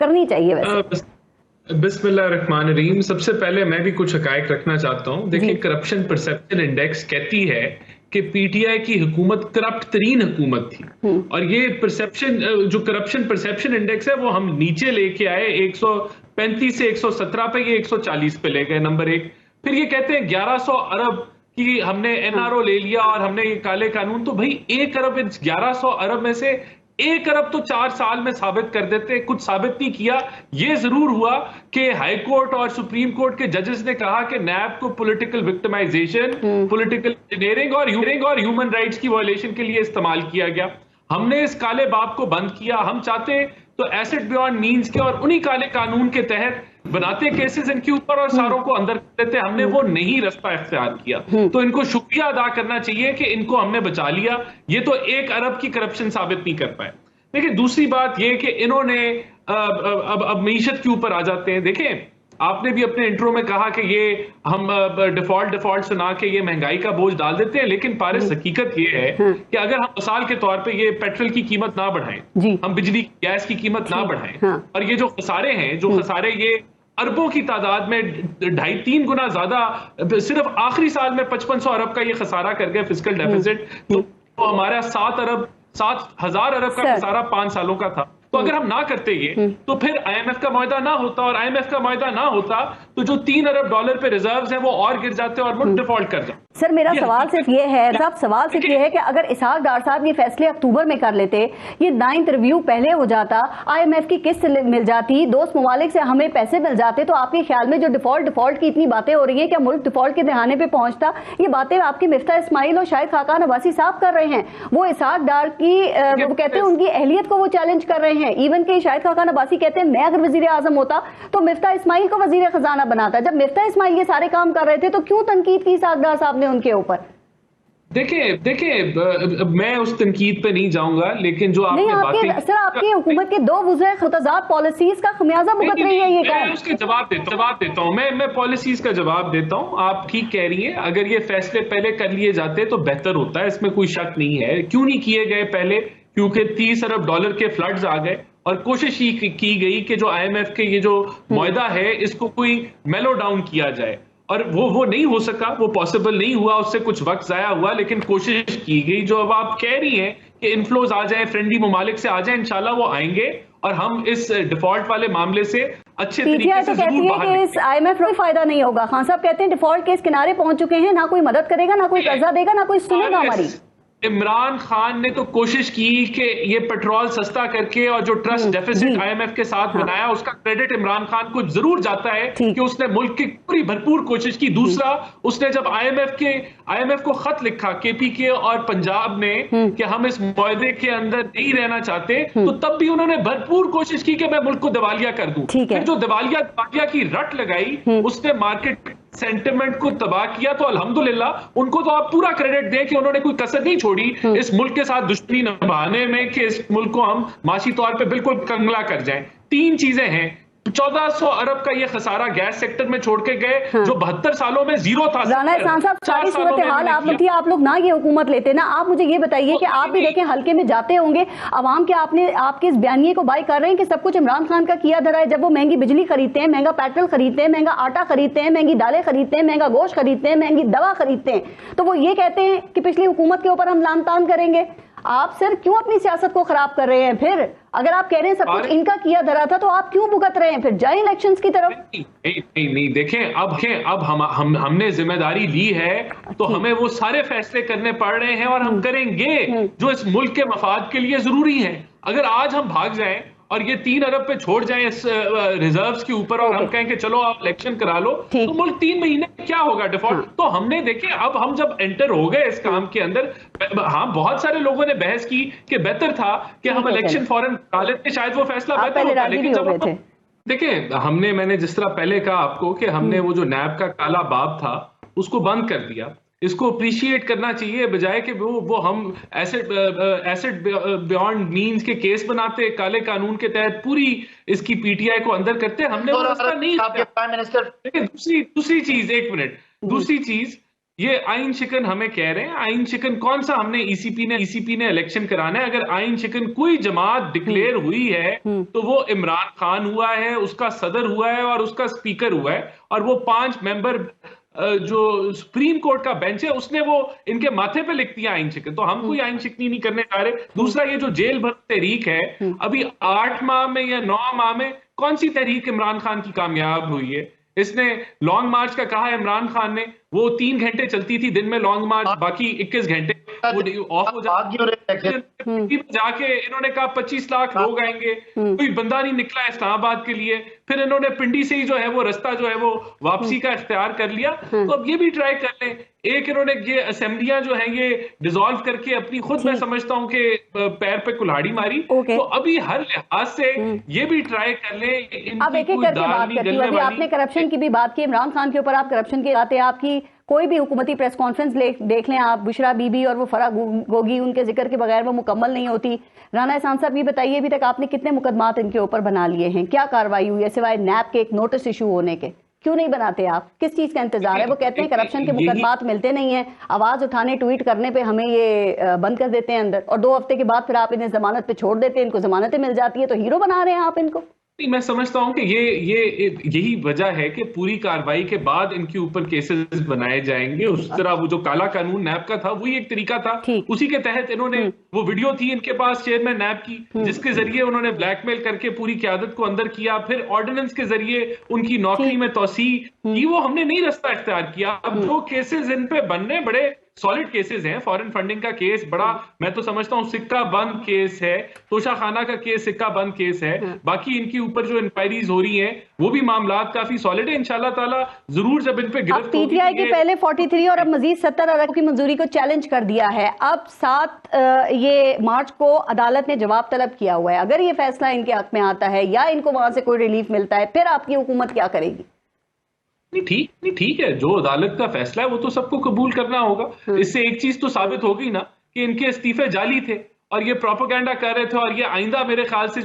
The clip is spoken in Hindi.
करनी चाहिए वैसे? बिस्मिल्लाहिर्रहमानिर्रहीम। सबसे पहले मैं भी कुछ हकायक रखना चाहता हूँ। जी। देखिए, करप्शन परसेप्शन इंडेक्स कहती है कि पीटीआई की हुकूमत करप्ट तरीन हुकूमत थी। हम्म। और ये परसेप्शन, जो करप्शन परसेप्शन इंडेक्स है, वो हम नीचे लेके आए 135 से 117 पे, ये 140 पे ले गए, नंबर एक। फिर ये कहते हैं 1100 अरब की हमने हाँ। एनआरओ ले लिया और हमने ये काले कानून। तो भाई 1 अरब, 1100 अरब में से 1 अरब तो 4 साल में साबित कर देते, कुछ साबित नहीं किया। ये जरूर हुआ कि हाई कोर्ट और सुप्रीम कोर्ट के जजेस ने कहा कि नैब को पॉलिटिकल विक्टिमाइजेशन, हम्म। पॉलिटिकल इंजीनियरिंग और ह्यूमन राइट्स की वायलेशन के लिए इस्तेमाल किया गया। हमने इस काले बाप को बंद किया। हम चाहते तो एसेट बियॉन्ड मींस के और उन्हीं काले कानून के तहत बनाते केसेस इनके ऊपर और हम्म। सारों को अंदर कर देते। हमने वो नहीं रास्ता इख्तियार किया। हम्म। तो इनको शुक्रिया अदा करना चाहिए कि इनको हमने बचा लिया। ये तो 1 अरब की करप्शन साबित नहीं कर पाए। देखिए, दूसरी बात यह कि इन्होंने अब मीशत के ऊपर आ जाते हैं। देखें, आपने भी अपने इंट्रो में कहा कि ये हम डिफॉल्ट सुना के ये महंगाई का बोझ डाल देते हैं, लेकिन पारिस जी। हकीकत ये है हाँ। कि अगर हम मिसाल के तौर पे ये पेट्रोल की कीमत ना बढ़ाएं, जी। हम बिजली गैस की कीमत ना ठीक। बढ़ाएं, हाँ। और ये जो खसारे हैं, जो खसारे ये अरबों की तादाद में 2.5-3 गुना ज्यादा, सिर्फ आखिरी साल में 5500 अरब का ये खसारा कर गया फिस्कल डेफिसिट। तो हमारा 7 हजार अरब का सर। खसारा 5 सालों का था। तो अगर हम ना करते ये, तो फिर आईएमएफ का मुआहदा ना होता, और आईएमएफ का मुआहदा ना होता तो जो $3 अरब पे रिजर्व्स हैं वो और गिर जाते और मुल्क डिफॉल्ट कर जाते। सर, मेरा ये सवाल सिर्फ ये है, साहब सवाल सिर्फ ये है कि अगर इसहाक डार साहब ये फैसले अक्टूबर में कर लेते, ये 9th रिव्यू पहले हो जाता, आईएमएफ की किस्त मिल जाती, दोस्त ममालिक से हमें पैसे मिल जाते, तो आपके ख्याल में जो डिफॉल्ट की इतनी बातें हो रही है, क्या मुल्क डिफॉल्ट के दहाने पे पहुंचता? ये बातें आपके मिफ्ता इस्माइल और शाहिद खाकान अब्बासी साहब कर रहे हैं। वो इसहाक डार की वो कहते हैं उनकी अहलियत को वो चैलेंज कर रहे हैं। इवन के शाहिद खाकान अब्बासी कहते हैं मैं अगर वजीर आजम होता तो मिफ्ता इस्माइल को वजीर खजाना बनाता। जब मिफ्ता इस्माइल ये सारे काम कर रहे थे तो क्यों तनकीद की इसहाक डार साहब ने उनके ऊपर? देखिए, मैं उस तनकीद पे नहीं जाऊंगा, लेकिन जो नहीं, आपने आपके बातें, सर आपकी हुकूमत के दो वज़राए मुतज़ाद पॉलिसीज का खमियाजा भुगत रही है ये मैं कौन? उसके जवाब देता हूं। मैं पॉलिसीज का जवाब देता हूं। आप ठीक कह रही हैं, अगर ये फैसले पहले कर लिए जाते तो बेहतर होता है, इसमें कोई शक नहीं है। क्यों नहीं किए गए पहले? क्योंकि $30 अरब के फ्लड्स आ गए और कोशिश ही की गई कि जो आईएमएफ के ये जो मुआहदा है इसको कोई मेलो डाउन किया जाए, और वो नहीं हो सका, वो पॉसिबल नहीं हुआ, उससे कुछ वक्त जाया हुआ, लेकिन कोशिश की गई। जो अब आप कह रही हैं कि इन्फ्लोज आ जाए, फ्रेंडली ममालिक से आ जाए, इंशाल्लाह वो आएंगे और हम इस डिफॉल्ट वाले मामले से अच्छे तरीके पीटीआई से तो कहती जरूर है बाहर कि इस आईएमएफ को फायदा नहीं होगा। खान साहब कहते हैं डिफॉल्ट के इस किनारे पहुंच चुके हैं, ना कोई मदद करेगा, ना कोई कर्जा देगा, ना कोई सुनेगा हमारी। इमरान खान ने तो कोशिश की कि ये पेट्रोल सस्ता करके और जो ट्रस्ट डेफिसिट आईएमएफ के साथ बनाया, उसका क्रेडिट इमरान खान को जरूर जाता है कि उसने मुल्क की पूरी भरपूर कोशिश की। दूसरा, उसने जब आईएमएफ को खत लिखा केपीके और पंजाब ने कि हम इस मुआहदे के अंदर नहीं रहना चाहते, तो तब भी उन्होंने भरपूर कोशिश की कि मैं मुल्क को दिवालिया कर दूं। फिर जो दिवालिया की रट लगाई, उसने मार्केट सेंटिमेंट को तबाह किया। तो अल्हम्दुलिल्लाह उनको तो आप पूरा क्रेडिट दें कि उन्होंने कोई कसर नहीं छोड़ी इस मुल्क के साथ दुश्मनी निभाने में, कि इस मुल्क को हम माशी तौर पे बिल्कुल कंगला कर जाएं। 3 चीजें हैं। 1400 अरब का ये खसारा गैस सेक्टर में छोड़ के गए, जो 72 सालों में जीरो था। राना इहसान साहब, सारी सूरत हाल आप लोग ना ये हुकूमत लेते ना। आप मुझे ये बताइए कि आप भी देखें हल्के में जाते होंगे, अवाम के आपके इस बयानिए को बाई कर रहे हैं कि सब कुछ इमरान खान का किया धरा है। जब वो महंगी बिजली खरीदते हैं, महंगा पेट्रोल खरीदते हैं, महंगा आटा खरीदते हैं, महंगी दालें खरीदते हैं, महंगा गोश्त खरीदते हैं, महंगी दवा खरीदते हैं, तो वो ये कहते हैं कि पिछली हुकूमत के ऊपर हम लान तान करेंगे। आप सर क्यों अपनी सियासत को खराब कर रहे हैं? फिर अगर आप कह रहे हैं सब कुछ इनका किया धरा था, तो आप क्यों भुगत रहे हैं? फिर जाए इलेक्शंस की तरफ। नहीं, देखें, अब हमने जिम्मेदारी ली है, तो हमें वो सारे फैसले करने पड़ रहे हैं और हम करेंगे जो इस मुल्क के मफाद के लिए जरूरी है। अगर आज हम भाग जाएं और ये 3 अरब पे छोड़ जाएं इस रिजर्व्स के ऊपर, और हम कहें कि चलो आप इलेक्शन करा लो, तो मुल्क 3 महीने क्या होगा डिफॉल्ट। तो हमने देखे, अब हम जब एंटर हो गए इस काम के अंदर, हाँ, बहुत सारे लोगों ने बहस की कि बेहतर था कि हम इलेक्शन फौरन करा लेते, शायद वो फैसला बेहतर होता। लेकिन जब देखिए, मैंने जिस तरह पहले कहा आपको कि हमने वो जो नैब का काला बाब था उसको बंद कर दिया। इसको अप्रिशिएट करना चाहिए, बजाय कि वो हम एसेट बियॉन्ड मींस के केस बनाते, काले कानून के तहत पूरी इसकी पीटीआई को अंदर करते। हमने वो रास्ता नहीं किया। दूसरी चीज, एक मिनट, दूसरी चीज, ये आइन शिकन हमें कह रहे हैं। आइन शिकन कौन सा? हमने ईसीपी ने इलेक्शन कराना है। अगर आइन शिकन कोई जमात डिक्लेयर हुई है तो वो इमरान खान हुआ है, उसका सदर हुआ है और उसका स्पीकर हुआ है, और वो 5 मेंबर जो सुप्रीम कोर्ट का बेंच है उसने वो इनके माथे पे लिख दिया आइन शिकन। तो हम कोई आइन शिकनी नहीं करने जा रहे। दूसरा, ये जो जेल भर तहरीक है, अभी 8 माह में या 9 माह में कौन सी तहरीक इमरान खान की कामयाब हुई है? इसने लॉन्ग मार्च का कहा है इमरान खान ने, वो 3 घंटे चलती थी दिन में लॉन्ग मार्च, बाकी 21 घंटे ऑफ हो जाती। जाके इन्होंने कहा 25 लाख लोग आएंगे, कोई बंदा नहीं निकला इस्लामाबाद के लिए। फिर इन्होंने पिंडी से ही जो है वो रास्ता जो है वो वापसी का इख्तियार कर लिया। तो अब ये भी ट्राई कर लें। एक इन्होंने ये असेंबलियां जो है ये डिसॉल्व करके अपनी खुद, मैं समझता हूं कि पैर पे कुल्हाड़ी मारी। तो अभी हर लिहाज से ये भी ट्राई कर ले। अब एक एक करके बात करती हूँ। अभी आपने करप्शन की भी बात की, इमरान खान के ऊपर आप करप्शन की बातें, आपकी कोई भी हुकूमती प्रेस कॉन्फ्रेंस देख लें आप, बुशरा बीबी और वो फराह गोगी, उनके जिक्र के बगैर वो मुकम्मल नहीं होती। राना एहसान साहब, ये बताइए अभी तक आपने कितने मुकदमात इनके ऊपर बना लिए हैं? क्या कार्रवाई हुई है सिवाय नैब के एक नोटिस इशू होने के? क्यों नहीं बनाते आप? किस चीज का इंतजार है? वो कहते हैं करप्शन के मुकदमात मिलते नहीं है, आवाज उठाने ट्वीट करने पे हमें ये बंद कर देते हैं अंदर, और 2 हफ्ते के बाद फिर आप इन्हें जमानत पे छोड़ देते हैं, इनको जमानतें मिल जाती है, तो हीरो बना रहे हैं आप इनको। नहीं, मैं समझता हूं कि यही वजह है कि पूरी कार्रवाई के बाद इनके ऊपर केसेस बनाए जाएंगे। उस तरह वो जो काला कानून नैब का था वही एक तरीका था, उसी के तहत इन्होंने, वो वीडियो थी इनके पास चेयरमैन नैब की, जिसके जरिए उन्होंने ब्लैकमेल करके पूरी क्यादत को अंदर किया, फिर ऑर्डिनेंस के जरिए उनकी नौकरी में तोसी की। वो हमने नहीं रास्ता इख्तियार किया। अब जो केसेस इन पे बनने, बड़े सॉलिड केसेस हैं। फॉरेन फंडिंग का केस बड़ा, मैं तो समझता हूं सिक्का बंद केस है, तोशा खाना का केस सिक्का बंद केस है। बाकी इनके ऊपर जो इंक्वायरीज हो रही हैं वो भी मामलात काफी सॉलिड है। इंशाल्लाह ताला जरूर जब इन पे गिरफ्त होगी। पीटीआई के पहले 43 और अब मजीद 70 अरब की मंजूरी को चैलेंज कर दिया है। अब 7 ये मार्च को अदालत ने जवाब तलब किया हुआ है। अगर ये फैसला इनके हक में आता है या इनको वहां से कोई रिलीफ मिलता है, फिर आपकी हुकूमत क्या करेगी? नहीं ठीक है, जो अदालत का फैसला है वो तो सबको कबूल करना होगा। इससे एक चीज तो साबित हो गई ना कि इनके इस्तीफे जाली थे और ये प्रोपेगेंडा कर रहे थे, और ये आइंदा मेरे ख्याल से